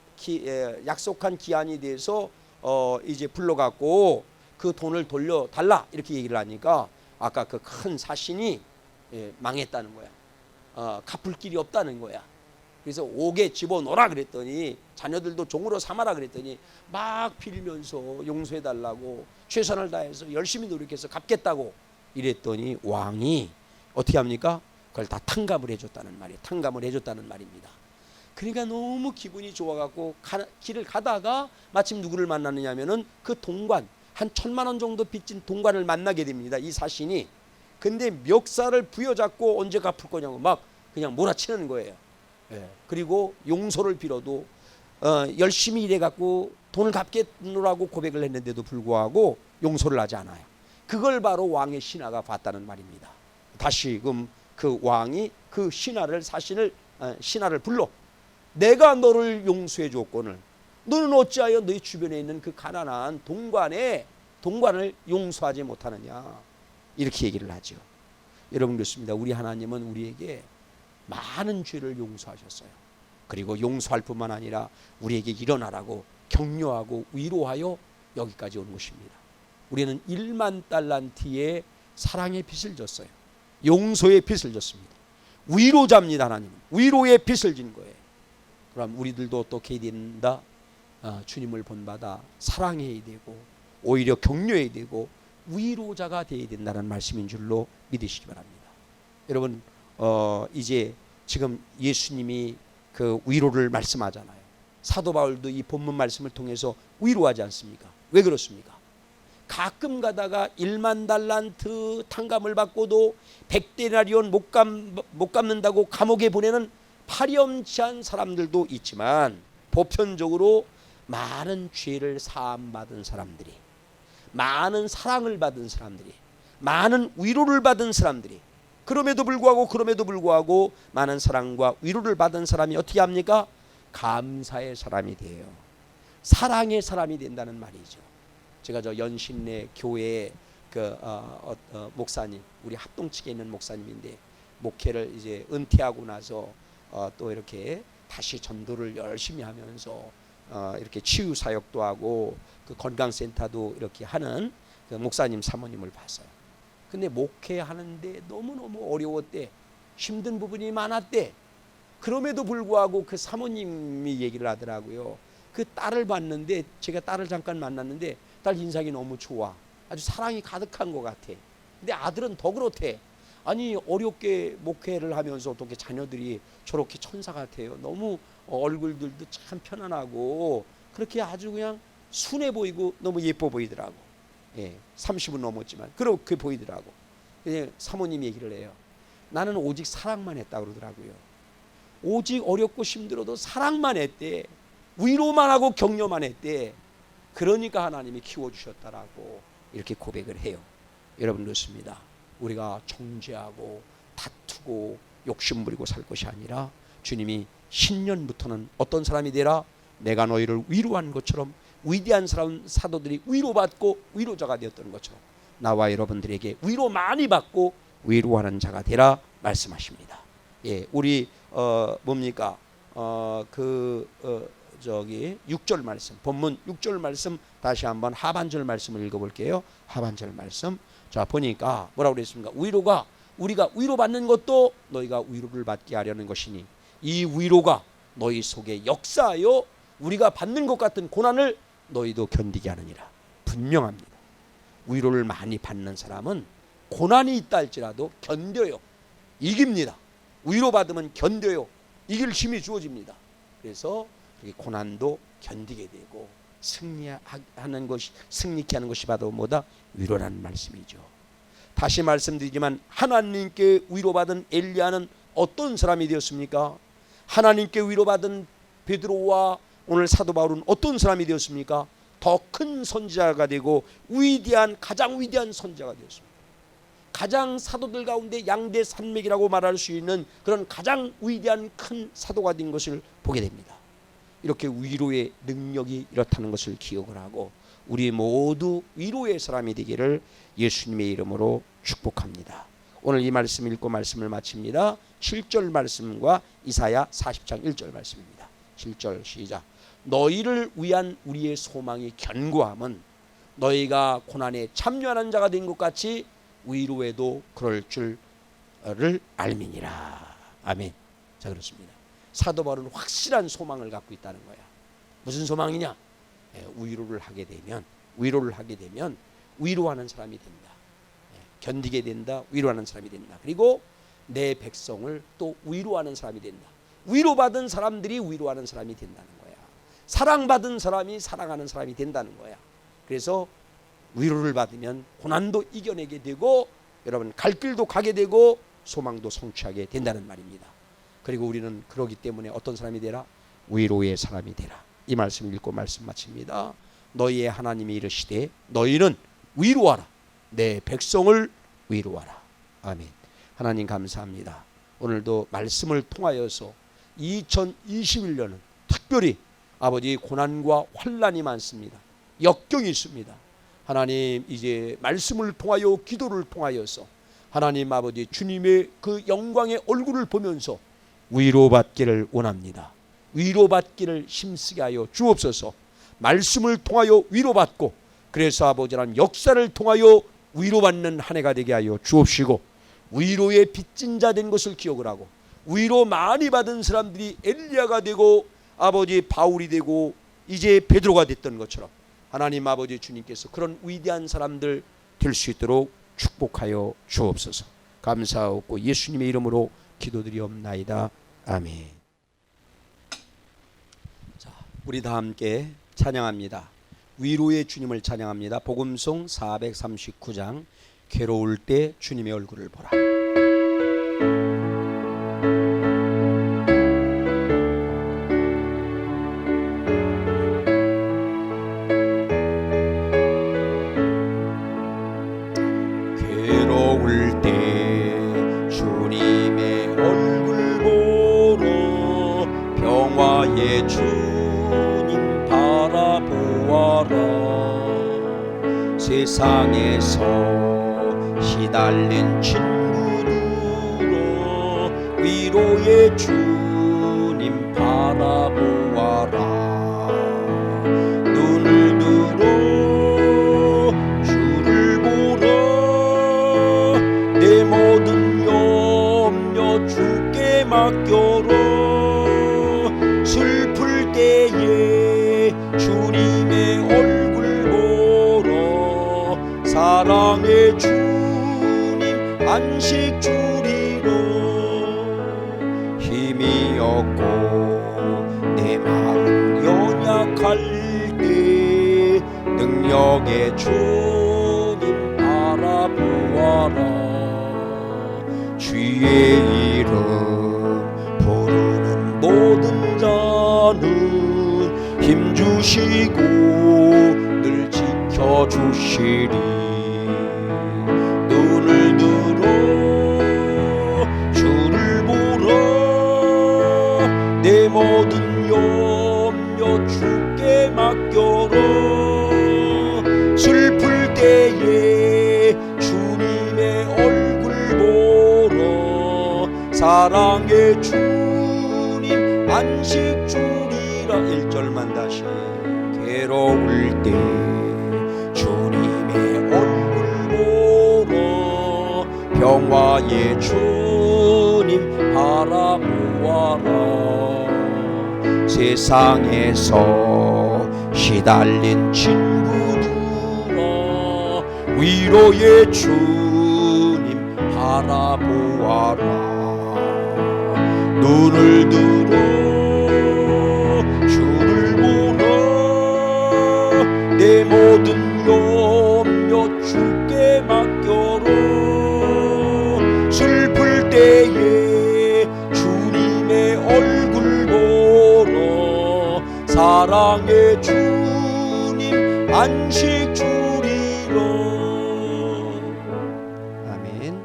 약속한 기한이 돼서 이제 불러갖고 그 돈을 돌려달라 이렇게 얘기를 하니까 아까 그 큰 사신이 망했다는 거야. 갚을 길이 없다는 거야. 그래서 옥에 집어넣어라 그랬더니 자녀들도 종으로 삼아라 그랬더니 막 빌면서 용서해달라고 최선을 다해서 열심히 노력해서 갚겠다고 이랬더니 왕이 어떻게 합니까? 그걸 다 탕감을 해줬다는 말이에요. 탕감을 해줬다는 말입니다. 그러니까 너무 기분이 좋아갖고 길을 가다가 마침 누구를 만나느냐 하면은 그 동관, 한 1000만 원 정도 빚진 동관을 만나게 됩니다. 이 사신이. 근데 멱살을 부여잡고 언제 갚을 거냐고 막 그냥 몰아치는 거예요. 그리고 용서를 빌어도 열심히 일해갖고 돈을 갚겠노라고 고백을 했는데도 불구하고 용서를 하지 않아요. 그걸 바로 왕의 신하가 봤다는 말입니다. 다시금 그 왕이 그 신하를 불러 내가 너를 용서해 줬거늘 너는 어찌하여 너희 주변에 있는 그 가난한 동관을 용서하지 못하느냐 이렇게 얘기를 하죠. 여러분 그렇습니다. 우리 하나님은 우리에게 많은 죄를 용서하셨어요. 그리고 용서할 뿐만 아니라 우리에게 일어나라고 격려하고 위로하여 여기까지 온 것입니다. 우리는 1만 달란트의 사랑의 빚을 졌어요. 용서의 빚을 졌습니다. 위로자입니다. 하나님은 위로의 빚을 진 거예요. 그럼 우리들도 어떻게 해야 된다? 주님을 본받아 사랑해야 되고 오히려 격려해야 되고 위로자가 되어야 된다는 말씀인 줄로 믿으시기 바랍니다. 여러분 이제 지금 예수님이 그 위로를 말씀하잖아요. 사도 바울도 이 본문 말씀을 통해서 위로하지 않습니까? 왜 그렇습니까? 가끔 가다가 1만 달란트 탕감을 받고도 100데나리온 못 갚는다고 감옥에 보내는 파렴치한 사람들도 있지만 보편적으로 많은 죄를 사함받은 사람들이, 많은 사랑을 받은 사람들이, 많은 위로를 받은 사람들이, 그럼에도 불구하고 많은 사랑과 위로를 받은 사람이 어떻게 합니까? 감사의 사람이 돼요. 사랑의 사람이 된다는 말이죠. 제가 저 연신내 교회의 목사님, 우리 합동 측에 있는 목사님인데 목회를 이제 은퇴하고 나서 또 이렇게 다시 전도를 열심히 하면서 이렇게 치유 사역도 하고 그 건강센터도 이렇게 하는 그 목사님 사모님을 봤어요. 근데 목회하는데 너무너무 어려웠대. 힘든 부분이 많았대. 그럼에도 불구하고 그 사모님이 얘기를 하더라고요. 그 딸을 봤는데 제가 딸을 잠깐 만났는데 딸 인상이 너무 좋아. 아주 사랑이 가득한 것 같아. 근데 아들은 더 그렇대. 아니 어렵게 목회를 하면서 어떻게 자녀들이 저렇게 천사 같아요. 너무 얼굴들도 참 편안하고 그렇게 아주 그냥 순해 보이고 너무 예뻐 보이더라고. 30은 넘었지만 그렇게 보이더라고. 사모님 얘기를 해요. 나는 오직 사랑만 했다 그러더라고요. 오직 어렵고 힘들어도 사랑만 했대. 위로만 하고 격려만 했대. 그러니까 하나님이 키워주셨다라고 이렇게 고백을 해요. 여러분 그렇습니다. 우리가 정죄하고 다투고 욕심부리고 살 것이 아니라 주님이 신년부터는 어떤 사람이 되라? 내가 너희를 위로한 것처럼 위대한 사도들이 위로받고 위로자가 되었던 것처럼 나와 여러분들에게 위로 많이 받고 위로하는 자가 되라 말씀하십니다. 우리 뭡니까? 저기 6절 말씀, 본문 6절 말씀 다시 한번 하반절 말씀을 읽어볼게요. 하반절 말씀. 자 보니까 뭐라고 그랬습니까? 위로가 우리가 위로받는 것도 너희가 위로를 받게 하려는 것이니 이 위로가 너희 속에 역사하여 우리가 받는 것 같은 고난을 너희도 견디게 하느니라. 분명합니다. 위로를 많이 받는 사람은 고난이 있다 할지라도 견뎌요. 이깁니다. 위로받으면 견뎌요. 이길 힘이 주어집니다. 그래서 고난도 견디게 되고 승리케 하는 것이 바로 뭐다? 위로라는 말씀이죠. 다시 말씀드리지만 하나님께 위로받은 엘리야는 어떤 사람이 되었습니까? 하나님께 위로받은 베드로와 오늘 사도 바울은 어떤 사람이 되었습니까? 더 큰 선지자가 되고 가장 위대한 선지자가 되었습니다. 가장 사도들 가운데 양대 산맥이라고 말할 수 있는 그런 가장 위대한 큰 사도가 된 것을 보게 됩니다. 이렇게 위로의 능력이 이렇다는 것을 기억을 하고 우리 모두 위로의 사람이 되기를 예수님의 이름으로 축복합니다. 오늘 이 말씀 읽고 말씀을 마칩니다. 7절 말씀과 이사야 40장 1절 말씀입니다. 7절 시작. 너희를 위한 우리의 소망이 견고함은 너희가 고난에 참여하는 자가 된 것 같이 위로에도 그럴 줄을 알미니라. 아멘. 자, 그렇습니다. 사도 바울은 확실한 소망을 갖고 있다는 거야. 무슨 소망이냐? 위로를 하게 되면 위로하는 사람이 된다. 견디게 된다. 위로하는 사람이 된다. 그리고 내 백성을 또 위로하는 사람이 된다. 위로받은 사람들이 위로하는 사람이 된다는 거야. 사랑받은 사람이 사랑하는 사람이 된다는 거야. 그래서 위로를 받으면 고난도 이겨내게 되고 여러분 갈 길도 가게 되고 소망도 성취하게 된다는 말입니다. 그리고 우리는 그러기 때문에 어떤 사람이 되라? 위로의 사람이 되라. 이 말씀 읽고 말씀 마칩니다. 너희의 하나님이 이르시되 너희는 위로하라. 내 백성을 위로하라. 아멘. 하나님 감사합니다. 오늘도 말씀을 통하여서 2021년은 특별히 아버지 고난과 환난이 많습니다. 역경이 있습니다. 하나님 이제 말씀을 통하여 기도를 통하여서 하나님 아버지 주님의 그 영광의 얼굴을 보면서 위로받기를 원합니다. 위로받기를 힘쓰게 하여 주옵소서. 말씀을 통하여 위로받고 그래서 아버지란 역사를 통하여 위로받는 한 해가 되게 하여 주옵시고 위로의 빚진 자 된 것을 기억을 하고 위로 많이 받은 사람들이 엘리야가 되고 아버지 바울이 되고 이제 베드로가 됐던 것처럼 하나님 아버지 주님께서 그런 위대한 사람들 될 수 있도록 축복하여 주옵소서. 감사하고 예수님의 이름으로 기도드리옵나이다. 아멘. 자, 우리 다 함께 찬양합니다. 위로의 주님을 찬양합니다. 복음송 439장 괴로울 때 주님의 얼굴을 보라. 괴로울 때 주님의 얼굴 보러 평화의 주님 바라보아라. 세상에서 시달린 친구들아 위로의 주님 바라보아라. 눈을 들어 주를 보라. 내 모든 염려 주께 맡겨라. 슬플 때에 주님의 얼굴 보러 사랑의 주님 안식 주리라. 힘이 없고 내 마음 연약할 때 능력의 주님 바라보아라. 주의 이름 부르는 모든 자는 힘주시고 늘 지켜주시리. 눈을 들어 주를 보라. 내 모든 염려 주께 맡겨라. 슬플 때에 주님의 얼굴 보러 사랑의 주님 안식 주리라. 1절만 다시. 괴로울 때 주님의 얼굴 보러 평화의 주님 바라보아라. 세상에서 시달린 친구들아 위로의 주님 바라보아라. 눈을 들어 주를 보라. 내 모든 염려 주께 맡겨라. 슬플 때에 주님의 얼굴 보러 사랑의 주님 안식 주리라. 아멘.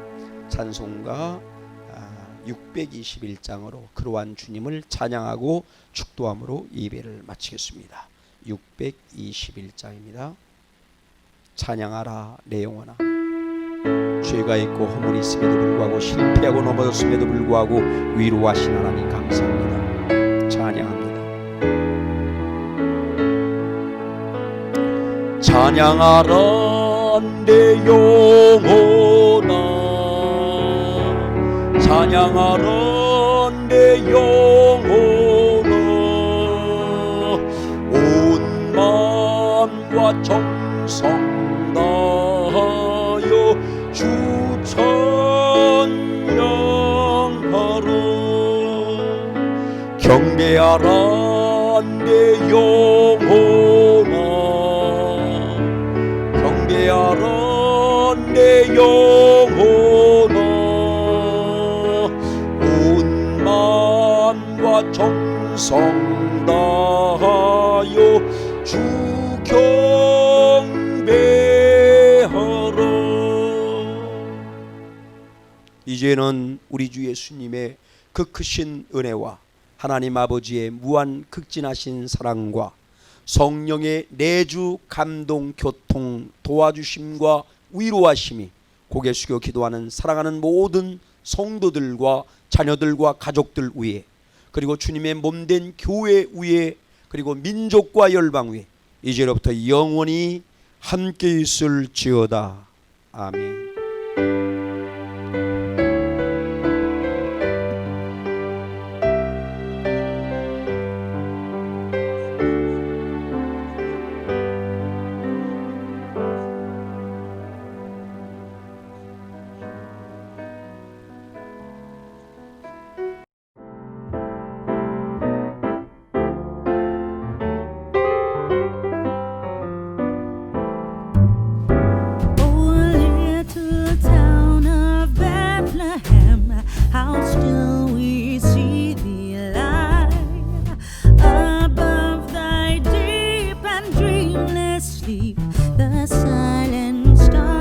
621장으로 그러한 주님을 찬양하고 축도함으로 예배를 마치겠습니다. 621장입니다. 찬양하라 내 영혼아. 죄가 있고 허물이 있음에도 불구하고 실패하고 넘어졌음에도 불구하고 위로하신 하나님 감사합니다. 찬양합니다. 찬양하라 내 영혼아. 찬양하라 내 영혼아. 온 마음과 정성 다하여 주 찬양하라. 경배하라 내 영혼아. 경배하라 내 영혼아. 온 마음과 정성 다하여 주 경배하라. 이제는 우리 주 예수님의 그 크신 은혜와 하나님 아버지의 무한 극진하신 사랑과 성령의 내주 감동 교통 도와주심과 위로하심이 고개 숙여 기도하는 사랑하는 모든 성도들과 자녀들과 가족들 위에, 그리고 주님의 몸된 교회 위에, 그리고 민족과 열방 위에 이제로부터 영원히 함께 있을지어다. 아멘.